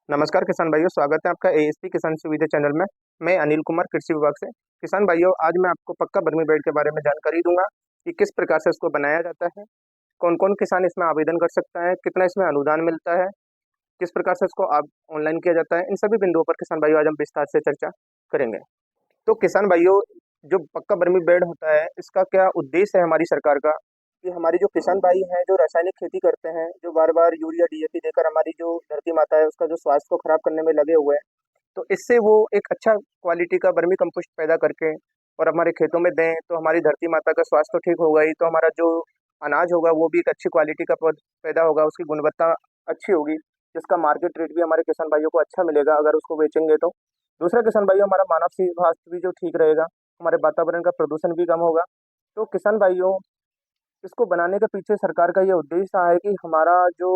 नमस्कार किसान भाइयों, स्वागत है आपका एएसपी किसान सुविधा चैनल में। मैं अनिल कुमार कृषि विभाग से। किसान भाइयों, आज मैं आपको पक्का बर्मी बेड के बारे में जानकारी दूंगा कि किस प्रकार से इसको बनाया जाता है, कौन कौन किसान इसमें आवेदन कर सकता है, कितना इसमें अनुदान मिलता है, किस प्रकार से इसको आप ऑनलाइन किया जाता है। इन सभी बिंदुओं पर किसान भाइयों आज हम विस्तार से चर्चा करेंगे। तो किसान भाइयों, जो पक्का बर्मी बेड होता है, इसका क्या उद्देश्य है हमारी सरकार का कि हमारे जो किसान भाई हैं जो रासायनिक खेती करते हैं, जो बार बार यूरिया डीएपी देकर हमारी जो धरती माता है उसका जो स्वास्थ्य को खराब करने में लगे हुए हैं, तो इससे वो एक अच्छा क्वालिटी का वर्मी कंपोस्ट पैदा करके और हमारे खेतों में दें तो हमारी धरती माता का स्वास्थ्य तो ठीक होगा ही, तो हमारा जो अनाज होगा वो भी एक अच्छी क्वालिटी का पैदा होगा, उसकी गुणवत्ता अच्छी होगी, जिसका मार्केट रेट भी हमारे किसान भाइयों को अच्छा मिलेगा अगर उसको बेचेंगे तो। दूसरा किसान भाइयों, हमारा मानव स्वास्थ्य भी जो ठीक रहेगा, हमारे वातावरण का प्रदूषण भी कम होगा। तो किसान भाइयों, इसको बनाने के पीछे सरकार का ये उद्देश्य रहा है कि हमारा जो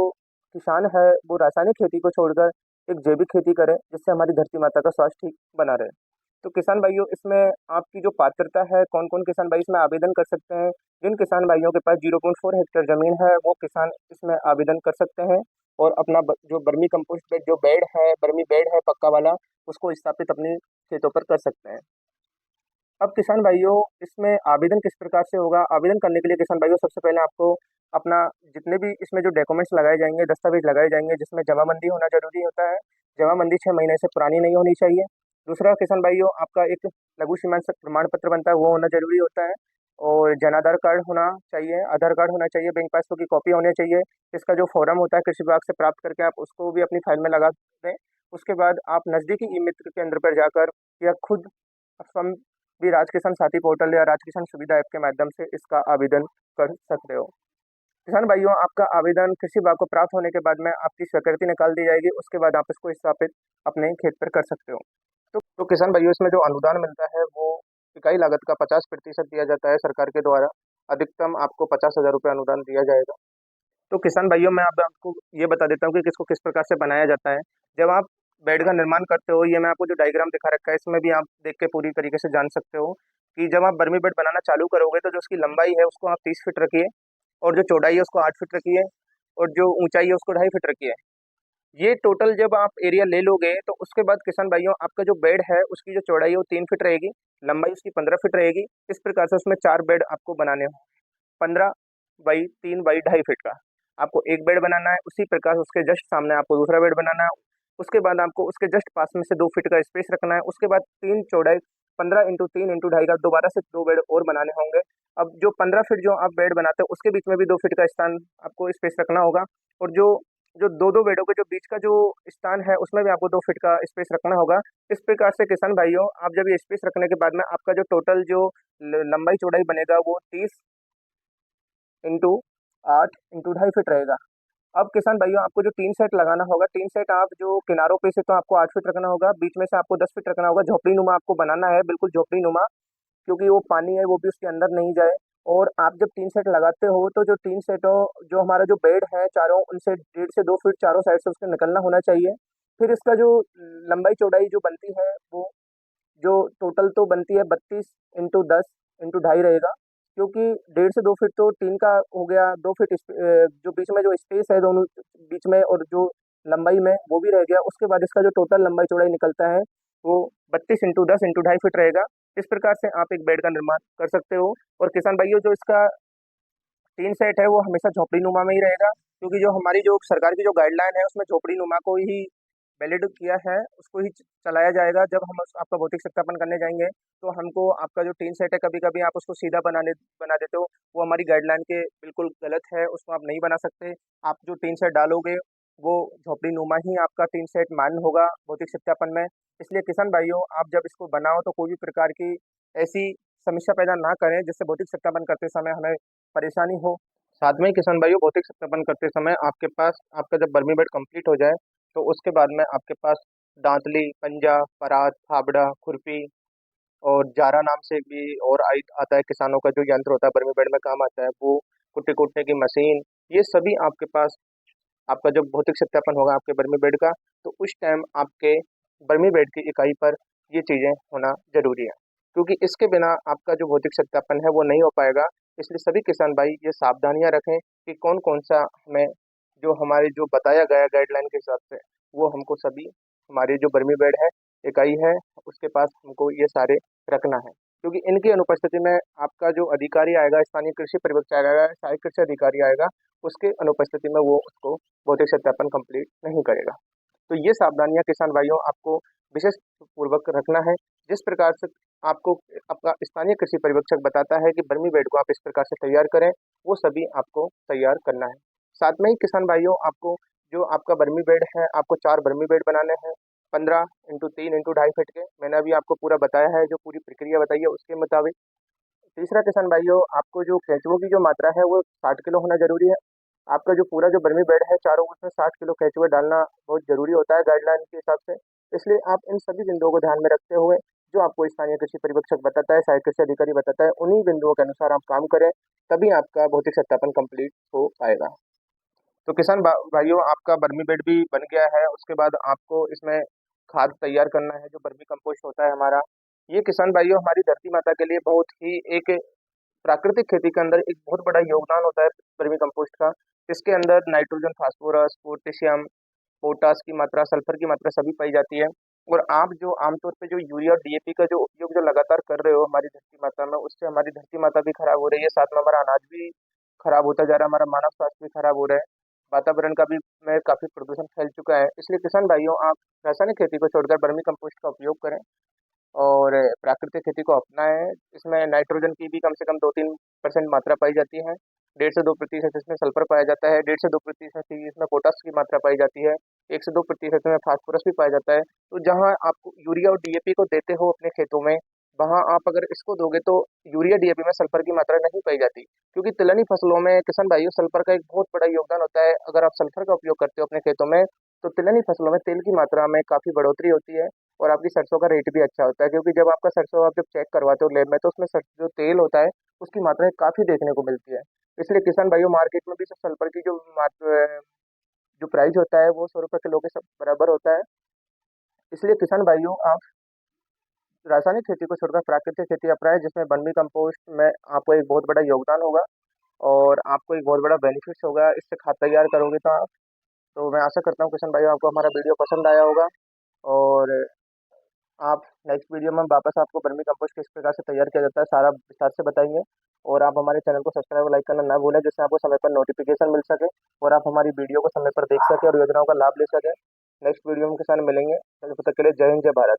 किसान है वो रासायनिक खेती को छोड़कर एक जैविक खेती करे, जिससे हमारी धरती माता का स्वास्थ्य ठीक बना रहे। तो किसान भाइयों, इसमें आपकी जो पात्रता है, कौन कौन किसान भाई इसमें आवेदन कर सकते हैं। जिन किसान भाइयों के पास 0.4 हेक्टेयर जमीन है वो किसान इसमें आवेदन कर सकते हैं और अपना जो बर्मी कंपोस्ट बेड जो बेड है, बर्मी बेड है पक्का वाला, उसको स्थापित अपने खेतों पर कर सकते हैं। अब किसान भाइयों, इसमें आवेदन किस प्रकार से होगा। आवेदन करने के लिए किसान भाइयों सबसे पहले आपको अपना जितने भी इसमें जो डॉक्यूमेंट्स लगाए जाएंगे, दस्तावेज लगाए जाएंगे, जिसमें जमाबंदी होना जरूरी होता है। जमाबंदी 6 महीने से पुरानी नहीं होनी चाहिए। दूसरा किसान भाइयों, आपका एक लघु सीमांत प्रमाण पत्र बनता है, वो होना जरूरी होता है। और जन आधार कार्ड होना चाहिए, आधार कार्ड होना चाहिए, बैंक पासबुक की कॉपी होनी चाहिए। इसका जो फॉर्म होता है कृषि विभाग से प्राप्त करके आप उसको भी अपनी फाइल में लगा दें। उसके बाद आप नज़दीकी ई मित्र केंद्र पर जाकर या खुद स्वयं भी राज किसान साथी पोर्टल या राज किसान सुविधा ऐप के माध्यम से इसका आवेदन कर सकते हो। किसान भाइयों, आपका आवेदन कृषि विभाग को प्राप्त होने के बाद में आपकी स्वीकृति निकाल दी जाएगी। उसके बाद आप इसको स्थापित अपने खेत पर कर सकते हो। तो किसान भाइयों, इसमें जो अनुदान मिलता है वो इकाई लागत का 50% दिया जाता है सरकार के द्वारा। अधिकतम आपको 50,000 रुपये अनुदान दिया जाएगा। तो किसान भाइयों, मैं अब आपको ये बता देता हूँ कि किसको किस प्रकार से बनाया जाता है। जब आप बेड का निर्माण करते हो, ये मैं आपको जो डायग्राम दिखा रखा है इसमें भी आप देख के पूरी तरीके से जान सकते हो कि जब आप बर्मी बेड बनाना चालू करोगे तो जो उसकी लंबाई है उसको आप 30 फीट रखिए, और जो चौड़ाई है उसको 8 फीट रखिए, और जो ऊंचाई है उसको 2.5 फीट रखिए। ये टोटल जब आप एरिया ले लोगे तो उसके बाद किसान भाइयों, आपका जो बेड है उसकी जो चौड़ाई है वो 3 फीट रहेगी, लंबाई उसकी 15 फीट रहेगी। इस प्रकार से उसमें 4 बेड आपको बनाने हो, 15 बाई 3 बाई 2.5 फीट का आपको एक बेड बनाना है। उसी प्रकार उसके जस्ट सामने आपको दूसरा बेड बनाना है। उसके बाद आपको उसके जस्ट पास में से 2 फीट का स्पेस रखना है। उसके बाद तीन चौड़ाई 15 × 3 × 2.5 का दोबारा से 2 बेड और बनाने होंगे। अब जो 15 फीट जो आप बेड बनाते हो उसके बीच में भी 2 फीट का स्थान आपको स्पेस रखना होगा। और जो जो दो दो बेडों के जो बीच का जो स्थान है उसमें भी आपको 2 फीट का स्पेस रखना होगा। इस प्रकार से किसान भाइयों, आप जब ये स्पेस रखने के बाद में आपका जो टोटल जो लंबाई चौड़ाई बनेगा वो 30 × 8 × 2.5 फीट रहेगा। अब किसान भाइयों, आपको जो टीन सेट लगाना होगा, टीन सेट आप जो किनारों पे से तो आपको 8 फीट रखना होगा, बीच में से आपको 10 फीट रखना होगा। झोपड़ी नुमा आपको बनाना है, बिल्कुल झोपड़ी नुमा, क्योंकि वो पानी है वो भी उसके अंदर नहीं जाए। और आप जब टीन सेट लगाते हो तो जो टीन सेट हो, जो हमारा जो बेड है चारों, उनसे 1.5 से 2 फीट चारों साइड से उसके निकलना होना चाहिए। फिर इसका जो लंबाई चौड़ाई जो बनती है वो जो टोटल तो बनती है 32 × 10 × 2.5 रहेगा, क्योंकि 1.5 से 2 फीट तो टीन का हो गया, 2 फीट जो बीच में जो स्पेस है दोनों बीच में और जो लंबाई में वो भी रह गया। उसके बाद इसका जो टोटल लंबाई चौड़ाई निकलता है वो 32 × 10 × 2.5 फीट रहेगा। इस प्रकार से आप एक बेड का निर्माण कर सकते हो। और किसान भाइयों, जो इसका टीन सेट है वो हमेशा झोपड़ी नुमा में ही रहेगा, क्योंकि जो हमारी जो सरकार की जो गाइडलाइन है उसमें झोपड़ी नुमा को ही वैलिड किया है, उसको ही चलाया जाएगा। जब हम आपका भौतिक सत्यापन करने जाएंगे तो हमको आपका जो टीन सेट है, कभी कभी आप उसको सीधा बना देते हो, वो हमारी गाइडलाइन के बिल्कुल गलत है, उसको आप नहीं बना सकते। आप जो टीन सेट डालोगे वो झोपड़ी नुमा ही आपका टीन सेट मान्य होगा भौतिक सत्यापन में। इसलिए किसान भाइयों, आप जब इसको बनाओ तो कोई भी प्रकार की ऐसी समस्या पैदा ना करें जिससे भौतिक सत्यापन करते समय हमें परेशानी हो। साथ में ही किसान भाइयों, भौतिक सत्यापन करते समय आपके पास आपका जब बर्मी बेड कंप्लीट हो जाए तो उसके बाद में आपके पास दांतली, पंजा, परात, फावड़ा, खुरपी और जारा नाम से भी और आता है किसानों का जो यंत्र होता है बर्मी बेड में काम आता है, वो कुट्टी कूटने की मशीन, ये सभी आपके पास आपका जब भौतिक सत्यापन होगा आपके बर्मी बेड का, तो उस टाइम आपके बर्मी बेड की इकाई पर ये चीज़ें होना जरूरी है, क्योंकि इसके बिना आपका जो भौतिक सत्यापन है वो नहीं हो पाएगा। इसलिए सभी किसान भाई ये सावधानियां रखें कि कौन कौन सा हमें जो हमारे जो बताया गया गाइडलाइन के हिसाब से वो हमको सभी हमारे जो बर्मी बेड है इकाई है उसके पास हमको ये सारे रखना है, क्योंकि इनकी अनुपस्थिति में आपका जो अधिकारी आएगा, स्थानीय कृषि परिवहन आएगा, सहायक कृषि अधिकारी आएगा, उसके अनुपस्थिति में वो उसको भौतिक सत्यापन कंप्लीट नहीं करेगा। तो ये सावधानियां किसान भाइयों आपको विशेष पूर्वक रखना है। जिस प्रकार से आपको आपका स्थानीय कृषि पर्यवेक्षक बताता है कि बर्मी बेड को आप इस प्रकार से तैयार करें, वो सभी आपको तैयार करना है। साथ में ही किसान भाइयों आपको जो आपका बर्मी बेड है, आपको 4 बर्मी बेड बनाने हैं, 15 × 3 × 2.5 फीट के। मैंने अभी आपको पूरा बताया है, जो पूरी प्रक्रिया बताई है उसके मुताबिक। तीसरा किसान भाइयों आपको जो केंचुओं की जो मात्रा है वो 60 किलो होना जरूरी है। आपका जो पूरा जो बर्मी बेड है चारों, उसमें 60 किलो केंचुए डालना बहुत जरूरी होता है गाइडलाइन के हिसाब से। इसलिए आप इन सभी बिंदुओं को ध्यान में रखते हुए जो आपको स्थानीय कृषि पर्यवेक्षक बताता है, सहायक कृषि अधिकारी बताता है, उन्हीं बिंदुओं के अनुसार आप काम करें, तभी आपका भौतिक सत्यापन कंप्लीट हो पाएगा। तो किसान भाइयों आपका बर्मी बेड भी बन गया है। उसके बाद आपको इसमें खाद तैयार करना है, जो बर्मी कंपोस्ट होता है हमारा। ये किसान भाइयों हमारी धरती माता के लिए बहुत ही एक प्राकृतिक खेती के अंदर एक बहुत बड़ा योगदान होता है वर्मी कंपोस्ट का। इसके अंदर नाइट्रोजन, फास्फोरस, पोटेशियम, पोटास की मात्रा, सल्फर की मात्रा सभी पाई जाती है। और आप जो आमतौर पे जो यूरिया और डीएपी का जो उपयोग जो लगातार कर रहे हो हमारी धरती माता में, उससे हमारी धरती माता भी खराब हो रही है, साथ में हमारा अनाज भी खराब होता जा रहा है, हमारा मानव स्वास्थ्य भी खराब हो रहा है, वातावरण का भी में काफी प्रदूषण फैल चुका है। इसलिए किसान भाइयों आप रासायनिक खेती को छोड़कर वर्मी कंपोस्ट का उपयोग करें और प्राकृतिक खेती को अपनाएं। इसमें नाइट्रोजन की भी कम से कम 2-3% मात्रा पाई जाती है, 1.5 से 2% इसमें सल्फर पाया जाता है, 1.5 से 2% ही इसमें पोटास की मात्रा पाई जाती है, 1 से 2% में फास्फोरस भी पाया जाता है। तो जहाँ आप यूरिया और डीएपी को देते हो अपने खेतों में, वहाँ आप अगर इसको दोगे तो यूरिया डीएपी में सल्फर की मात्रा नहीं पाई जाती, क्योंकि तिलहनी फसलों में किसान भाइयों सल्फर का एक बहुत बड़ा योगदान होता है। अगर आप सल्फर का उपयोग करते हो अपने खेतों में, तो तिलहनी फसलों में तेल की मात्रा में काफी बढ़ोतरी होती है और आपकी सरसों का रेट भी अच्छा होता है, क्योंकि जब आपका सरसों आप जब चेक करवाते हो लेब में, तो उसमें जो तेल होता है उसकी मात्रा काफी देखने को मिलती है। इसलिए किसान भाइयों मार्केट में भी सब सल्फर की जो मात्रा जो प्राइस होता है वो 100 रुपये किलो के सब बराबर होता है। इसलिए किसान भाइयों आप रासायनिक खेती को छोड़कर प्राकृतिक खेती अपनाएं, जिसमें वर्मी कंपोस्ट में आपको एक बहुत बड़ा योगदान होगा और आपको एक बहुत बड़ा बेनिफिट्स होगा। इससे खाद तैयार करोगे तो आप, तो मैं आशा करता हूँ किसान भाइयों आपको हमारा वीडियो पसंद आया होगा और आप नेक्स्ट वीडियो में वापस आपको वर्मी कंपोस्ट किस प्रकार से तैयार किया जाता है सारा विस्तार से बताएंगे। और आप हमारे चैनल को सब्सक्राइब और लाइक करना ना भूलें, जिससे आपको समय पर नोटिफिकेशन मिल सके और आप हमारी वीडियो को समय पर देख सके और योजनाओं का लाभ ले सके। नेक्स्ट वीडियो में किसान मिलेंगे, तब तक के लिए जय हिंद, जय भारत।